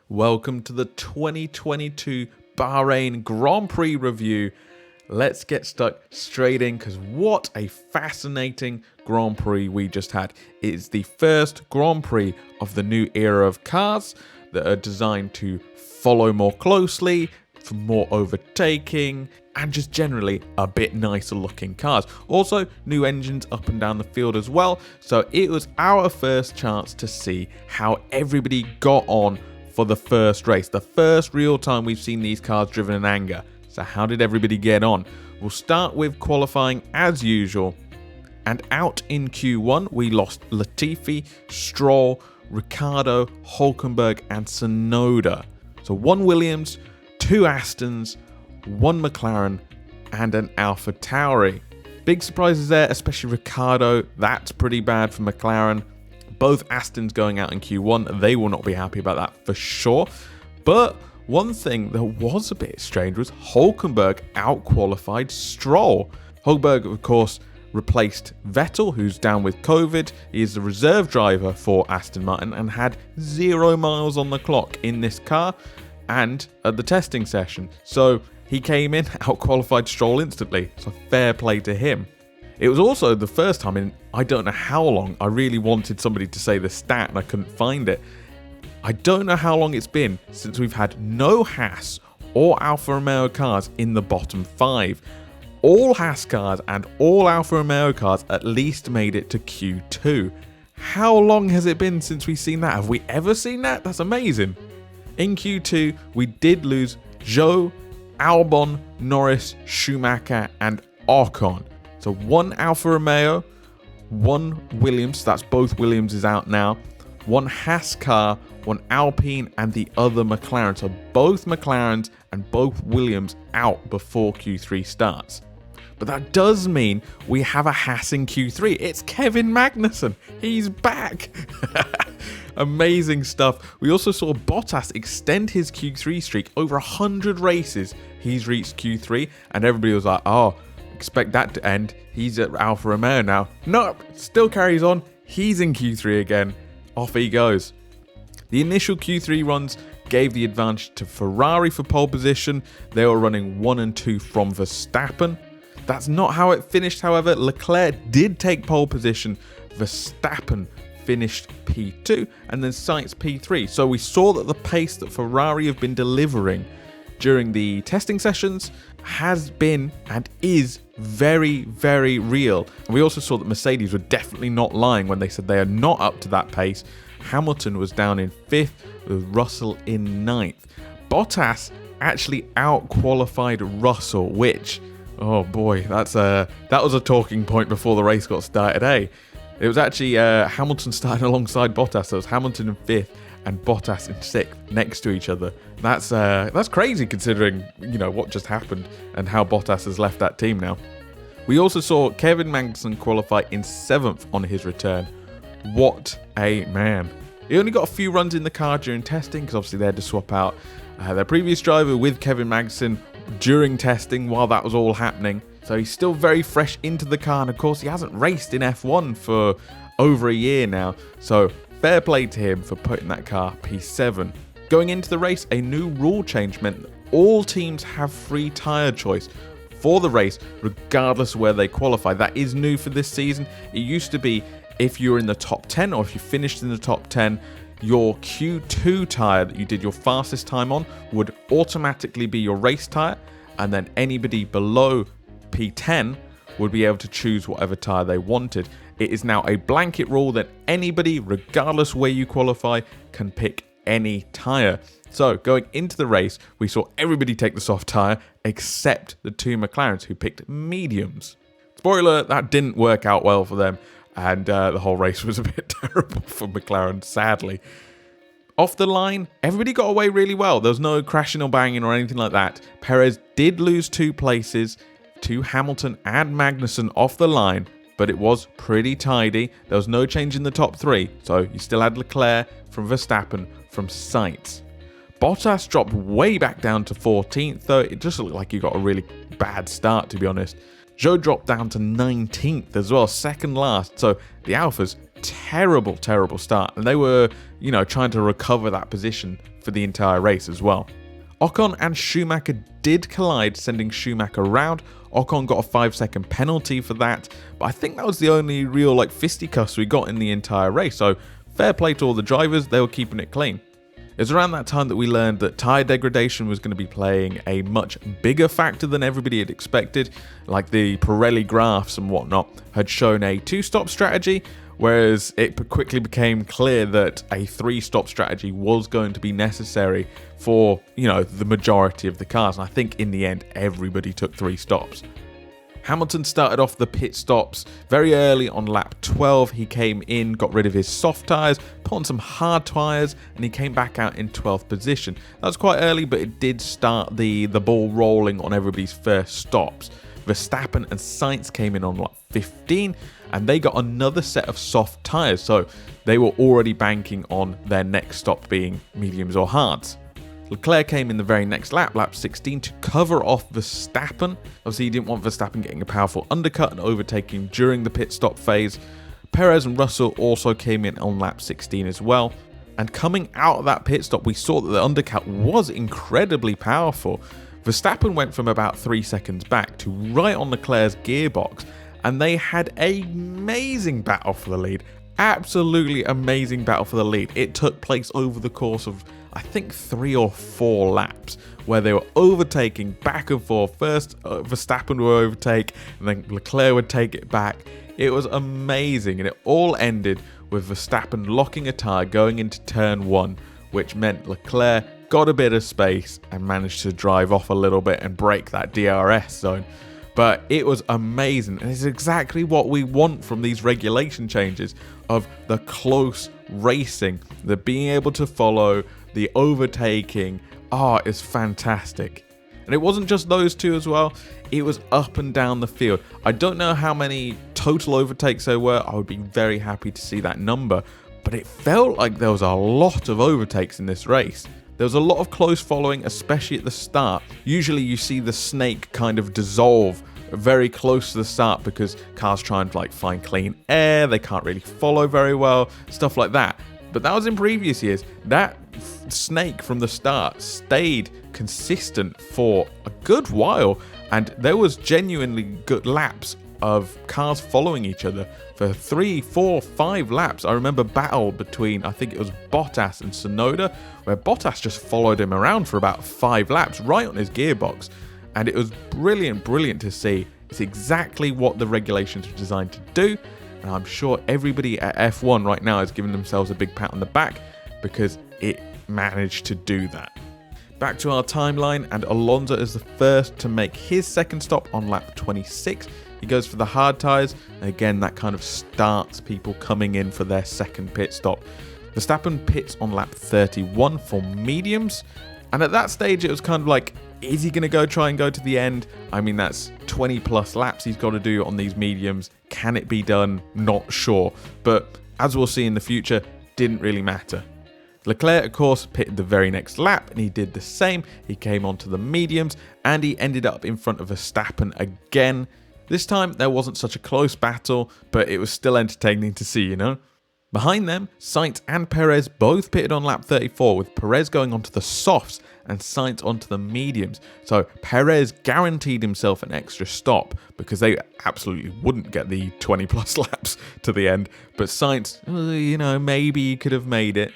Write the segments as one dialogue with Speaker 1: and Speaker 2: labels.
Speaker 1: Welcome to the 2022 Bahrain Grand Prix review. Let's get stuck straight in because what a fascinating Grand Prix we just had. It's the first Grand Prix of the new era of cars that are designed to follow more closely, for more overtaking, and just generally a bit nicer looking cars. Also, new engines up and down the field as well. So it was our first chance to see how everybody got on for the first race, the first real time we've seen these cars driven in anger. So how did everybody get on? We'll start with qualifying as usual. And out in Q1, we lost Latifi, Stroll, Ricciardo, Hülkenberg, and Tsunoda. So one Williams, two Astons, one McLaren, and an AlphaTauri. Big surprises there, especially Ricciardo. That's pretty bad for McLaren. Both Astons going out in Q1, they will not be happy about that for sure. But one thing that was a bit strange was Hülkenberg out-qualified Stroll. Hülkenberg, of course, replaced Vettel, who's down with COVID. He is the reserve driver for Aston Martin and had 0 miles on the clock in this car and at the testing session. So he came in, out-qualified Stroll instantly. So fair play to him. It was also the first time in I don't know how long. I really wanted somebody to say the stat and I couldn't find it. I don't know how long it's been since we've had no Haas or Alfa Romeo cars in the bottom 5. All Haas cars and all Alfa Romeo cars at least made it to Q2. How long has it been since we've seen that? Have we ever seen that? That's amazing. In Q2, we did lose Zhou, Albon, Norris, Schumacher, and Ocon. So one Alfa Romeo, one Williams, that's both Williams is out now, one Haas car, one Alpine, and the other McLaren. So both McLarens and both Williams out before Q3 starts. But that does mean we have a Haas in Q3. It's Kevin Magnussen. He's back. Amazing stuff. We also saw Bottas extend his Q3 streak over 100 races. He's reached Q3 and everybody was like, oh, expect that to end. He's at Alfa Romeo now. Nope, still carries on. He's in Q3 again. Off he goes. The initial Q3 runs gave the advantage to Ferrari for pole position. They were running 1 and 2 from Verstappen. That's not how it finished, however. Leclerc did take pole position. Verstappen finished P2 and then Sainz P3. So we saw that the pace that Ferrari have been delivering during the testing sessions has been and is very, very real. And we also saw that Mercedes were definitely not lying when they said they are not up to that pace. Hamilton was down in 5th with Russell in 9th. Bottas actually out-qualified Russell, which, oh boy, that was a talking point before the race got started, eh? It was actually Hamilton starting alongside Bottas. So it was Hamilton in 5th and Bottas in 6th next to each other. That's crazy considering, what just happened and how Bottas has left that team now. We also saw Kevin Magnussen qualify in 7th on his return. What a man. He only got a few runs in the car during testing because obviously they had to swap out their previous driver with Kevin Magnussen during testing while that was all happening. So he's still very fresh into the car and of course he hasn't raced in F1 for over a year now. So fair play to him for putting that car P7. Going into the race, a new rule change meant that all teams have free tyre choice for the race, regardless of where they qualify. That is new for this season. It used to be if you were in the top 10 or if you finished in the top 10, your Q2 tyre that you did your fastest time on would automatically be your race tyre, and then anybody below P10 would be able to choose whatever tyre they wanted. It is now a blanket rule that anybody, regardless where you qualify, can pick any tyre. So going into the race, we saw everybody take the soft tyre except the two McLarens who picked mediums. Spoiler, that didn't work out well for them and the whole race was a bit terrible for McLaren, sadly. Off the line, everybody got away really well. There was no crashing or banging or anything like that. Perez did lose 2 places to Hamilton and Magnussen off the line, but it was pretty tidy. There was no change in the top 3, so you still had Leclerc from Verstappen from Sainz. Bottas dropped way back down to 14th, though it just looked like he got a really bad start, to be honest. Zhou dropped down to 19th as well, second last. So the Alphas, terrible start. And they were, trying to recover that position for the entire race as well. Ocon and Schumacher did collide, sending Schumacher around. Ocon got a 5-second penalty for that, but I think that was the only real fisticuffs we got in the entire race. So fair play to all the drivers, they were keeping it clean. It was around that time that we learned that tyre degradation was going to be playing a much bigger factor than everybody had expected. Like the Pirelli graphs and whatnot had shown a 2-stop strategy, whereas it quickly became clear that a 3-stop strategy was going to be necessary for, the majority of the cars. And I think in the end, everybody took 3 stops. Hamilton started off the pit stops very early on lap 12. He came in, got rid of his soft tyres, put on some hard tyres, and he came back out in 12th position. That was quite early, but it did start the ball rolling on everybody's first stops. Verstappen and Sainz came in on lap 15, and they got another set of soft tyres, so they were already banking on their next stop being mediums or hards. Leclerc came in the very next lap, lap 16, to cover off Verstappen. Obviously, he didn't want Verstappen getting a powerful undercut and overtaking during the pit stop phase. Perez and Russell also came in on lap 16 as well. And coming out of that pit stop, we saw that the undercut was incredibly powerful. Verstappen went from about 3 seconds back to right on Leclerc's gearbox, and they had an amazing battle for the lead. Absolutely amazing battle for the lead. It took place over the course of, I think, 3 or 4 laps, where they were overtaking back and forth. First, Verstappen would overtake, and then Leclerc would take it back. It was amazing, and it all ended with Verstappen locking a tyre going into turn 1, which meant Leclerc got a bit of space and managed to drive off a little bit and break that DRS zone. But it was amazing, and it's exactly what we want from these regulation changes, of the close racing, the being able to follow, the overtaking. It's fantastic. And it wasn't just those two as well, it was up and down the field. I don't know how many total overtakes there were, I would be very happy to see that number, but it felt like there was a lot of overtakes in this race. There was a lot of close following, especially at the start. Usually you see the snake kind of dissolve very close to the start because cars try and find clean air, they can't really follow very well, stuff like that. But that was in previous years. That snake from the start stayed consistent for a good while, and there was genuinely good laps of cars following each other for 3, 4, 5 laps. I remember battle between, I think it was Bottas and Tsunoda, where Bottas just followed him around for about 5 laps right on his gearbox, and it was brilliant to see. It's exactly what the regulations are designed to do, and I'm sure everybody at F1 right now is giving themselves a big pat on the back because it managed to do that. Back to our timeline, and Alonso is the first to make his second stop on lap 26. He goes for the hard tyres, and again that kind of starts people coming in for their second pit stop. Verstappen pits on lap 31 for mediums, and at that stage it was kind of like, is he going to try and go to the end? I mean, that's 20 plus laps he's got to do on these mediums. Can it be done? Not sure, but as we'll see in the future, didn't really matter. Leclerc, of course, pitted the very next lap, and he did the same. He came onto the mediums, and he ended up in front of Verstappen again. This time, there wasn't such a close battle, but it was still entertaining to see, Behind them, Sainz and Perez both pitted on lap 34, with Perez going onto the softs and Sainz onto the mediums. So Perez guaranteed himself an extra stop because they absolutely wouldn't get the 20 plus laps to the end. But Sainz, maybe he could have made it.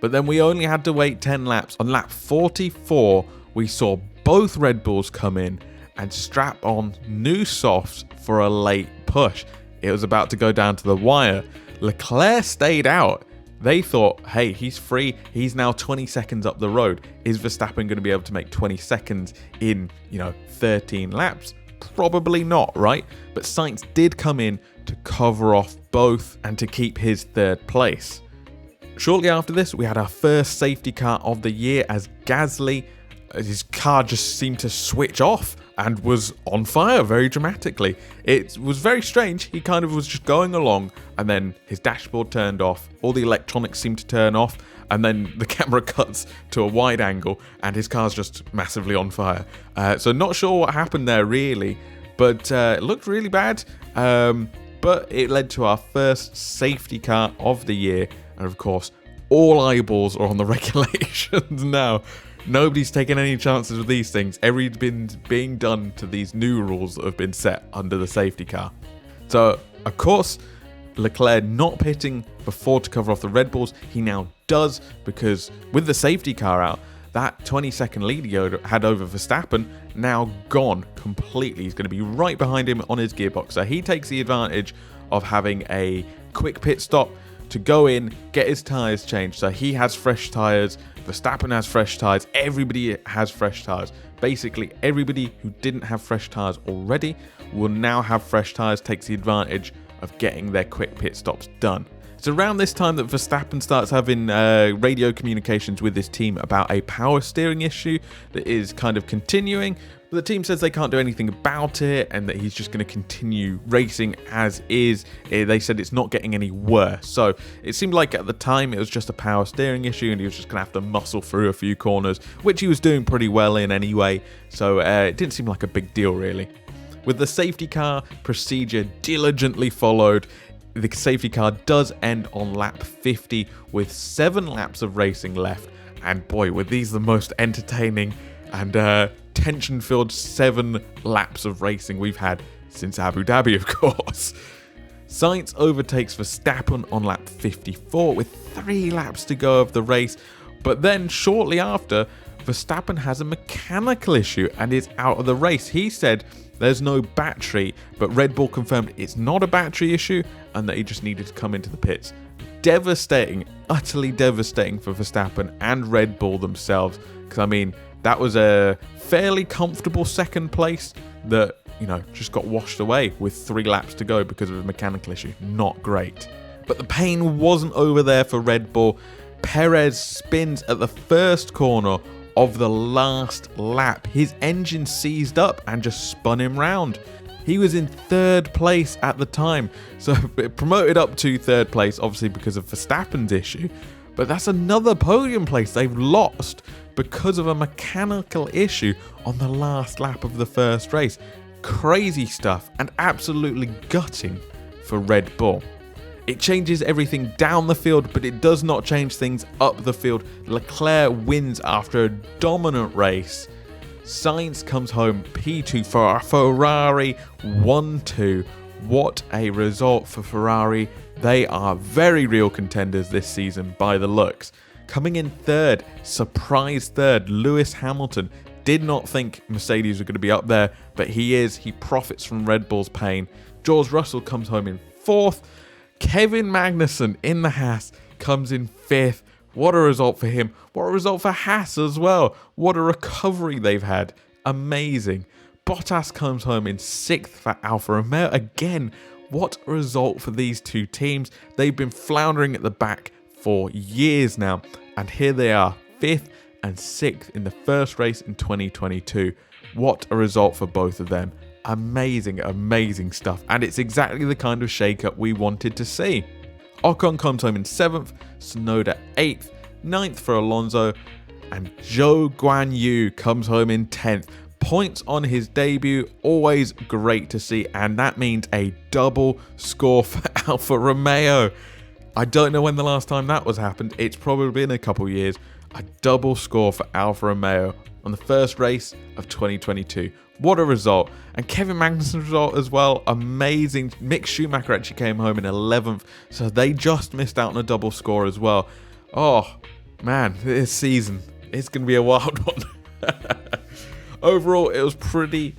Speaker 1: But then we only had to wait 10 laps. On lap 44, we saw both Red Bulls come in and strap on new softs for a late push. It was about to go down to the wire. Leclerc stayed out. They thought, hey, he's free. He's now 20 seconds up the road. Is Verstappen going to be able to make 20 seconds in, 13 laps? Probably not, right? But Sainz did come in to cover off both and to keep his third place. Shortly after this, we had our first safety car of the year as Gasly. His car just seemed to switch off and was on fire very dramatically. It was very strange. He kind of was just going along, and then his dashboard turned off, all the electronics seemed to turn off, and then the camera cuts to a wide angle and his car's just massively on fire. So not sure what happened there really, but it looked really bad. But it led to our first safety car of the year. And of course, all eyeballs are on the regulations now. Nobody's taking any chances with these things. Everything's being done to these new rules that have been set under the safety car. So, of course, Leclerc not pitting before to cover off the Red Bulls. He now does, because with the safety car out, that 20-second lead he had over Verstappen now gone completely. He's going to be right behind him on his gearbox. So he takes the advantage of having a quick pit stop to go in, get his tyres changed. So he has fresh tyres, Verstappen has fresh tyres, everybody has fresh tyres. Basically, everybody who didn't have fresh tyres already will now have fresh tyres, takes the advantage of getting their quick pit stops done. It's around this time that Verstappen starts having radio communications with his team about a power steering issue that is kind of continuing. But the team says they can't do anything about it and that he's just going to continue racing as is. They said it's not getting any worse. So it seemed like at the time it was just a power steering issue and he was just going to have to muscle through a few corners, which he was doing pretty well in anyway. So it didn't seem like a big deal really. With the safety car procedure diligently followed, the safety car does end on lap 50 with 7 laps of racing left. And boy, were these the most entertaining and tension-filled 7 laps of racing we've had since Abu Dhabi, of course. Sainz overtakes Verstappen on lap 54 with 3 laps to go of the race. But then shortly after, Verstappen has a mechanical issue and is out of the race. He said there's no battery, but Red Bull confirmed it's not a battery issue and that he just needed to come into the pits. Devastating, utterly devastating for Verstappen and Red Bull themselves. Because, I mean, that was a fairly comfortable second place that, just got washed away with 3 laps to go because of a mechanical issue. Not great. But the pain wasn't over there for Red Bull. Perez spins at the first corner of the last lap. His engine seized up and just spun him round. He was in 3rd place at the time, so it promoted up to 3rd place, obviously because of Verstappen's issue, but that's another podium place they've lost because of a mechanical issue on the last lap of the first race. Crazy stuff and absolutely gutting for Red Bull. It changes everything down the field, but it does not change things up the field. Leclerc wins after a dominant race. Sainz comes home P2 for a Ferrari 1-2. What a result for Ferrari. They are very real contenders this season by the looks. Coming in 3rd, surprise 3rd, Lewis Hamilton. Did not think Mercedes were going to be up there, but he is. He profits from Red Bull's pain. George Russell comes home in 4th. Kevin Magnussen in the Haas comes in 5th. What a result for him. What a result for Haas as well. What a recovery they've had. Amazing. Bottas comes home in 6th for Alfa Romeo. Again, what a result for these two teams. They've been floundering at the back for years now. And here they are, 5th and 6th in the first race in 2022. What a result for both of them. Amazing, amazing stuff. And it's exactly the kind of shake-up we wanted to see. Ocon comes home in 7th, Tsunoda 8th, 9th for Alonso, and Zhou Guanyu comes home in 10th. Points on his debut, always great to see, and that means a double score for Alfa Romeo. I don't know when the last time that was happened. It's probably been a couple years. A double score for Alfa Romeo on the first race of 2022. What a result. And Kevin Magnussen's result as well. Amazing. Mick Schumacher actually came home in 11th. So they just missed out on a double score as well. Oh, man. This season, it's going to be a wild one. Overall, it was pretty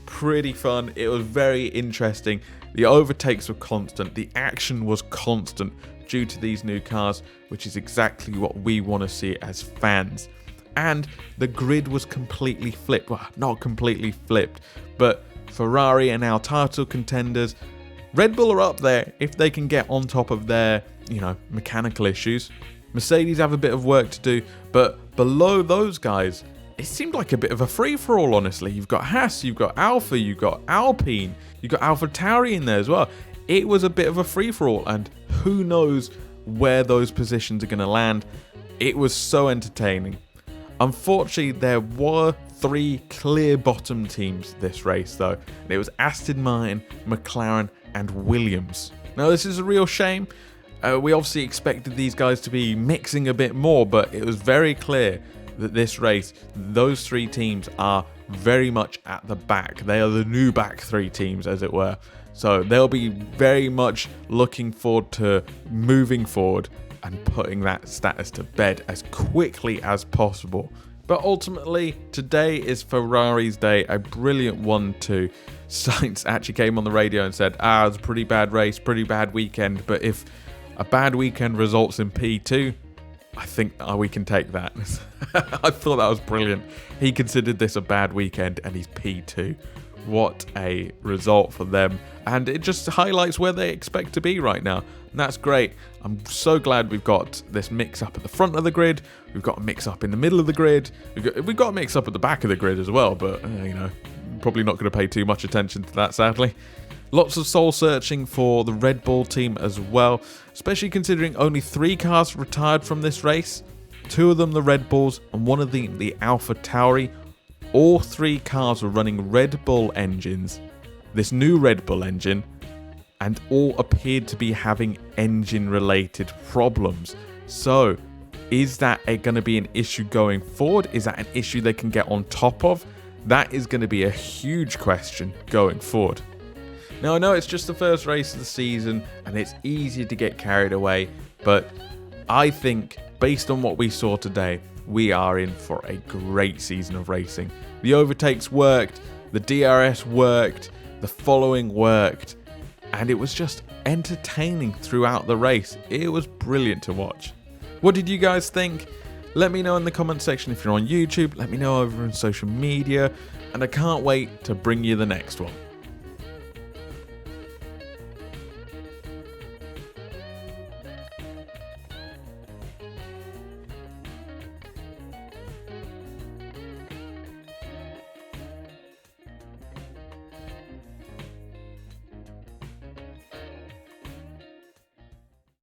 Speaker 1: fun. It was very interesting. The overtakes were constant. The action was constant due to these new cars, which is exactly what we want to see as fans. And the grid was completely flipped. Well, not completely flipped, but Ferrari are now title contenders. Red Bull are up there if they can get on top of their, mechanical issues. Mercedes have a bit of work to do, but below those guys, it seemed like a bit of a free-for-all, honestly. You've got Haas, you've got Alfa, you've got Alpine, you've got AlphaTauri in there as well. It was a bit of a free-for-all, and who knows where those positions are going to land. It was so entertaining. Unfortunately, there were three clear bottom teams this race though, and it was Aston Martin, McLaren and Williams. Now this is a real shame. We obviously expected these guys to be mixing a bit more, but it was very clear that this race, those three teams are very much at the back. They are the new back three teams, as it were. So they'll be very much looking forward to moving forward and putting that status to bed as quickly as possible. But ultimately, today is Ferrari's day, a brilliant 1-2. Sainz actually came on the radio and said, it was a pretty bad race, pretty bad weekend, but if a bad weekend results in P2, I think we can take that. I thought that was brilliant. He considered this a bad weekend and he's P2. What a result for them. And it just highlights where they expect to be right now. And that's great. I'm so glad we've got this mix up at the front of the grid. We've got a mix up in the middle of the grid. We've got a mix up at the back of the grid as well. But, probably not going to pay too much attention to that, sadly. Lots of soul searching for the Red Bull team as well, especially considering only 3 cars retired from this race. 2 of them the Red Bulls and 1 of the Alpha Tauri. All 3 cars were running Red Bull engines, this new Red Bull engine, and all appeared to be having engine related problems. So is that going to be an issue going forward? Is that an issue they can get on top of? That is going to be a huge question going forward. Now, I know it's just the first race of the season and it's easy to get carried away, but I think based on what we saw today, we are in for a great season of racing. The overtakes worked, the DRS worked, the following worked, and it was just entertaining throughout the race. It was brilliant to watch. What did you guys think? Let me know in the comment section if you're on YouTube, let me know over on social media, and I can't wait to bring you the next one.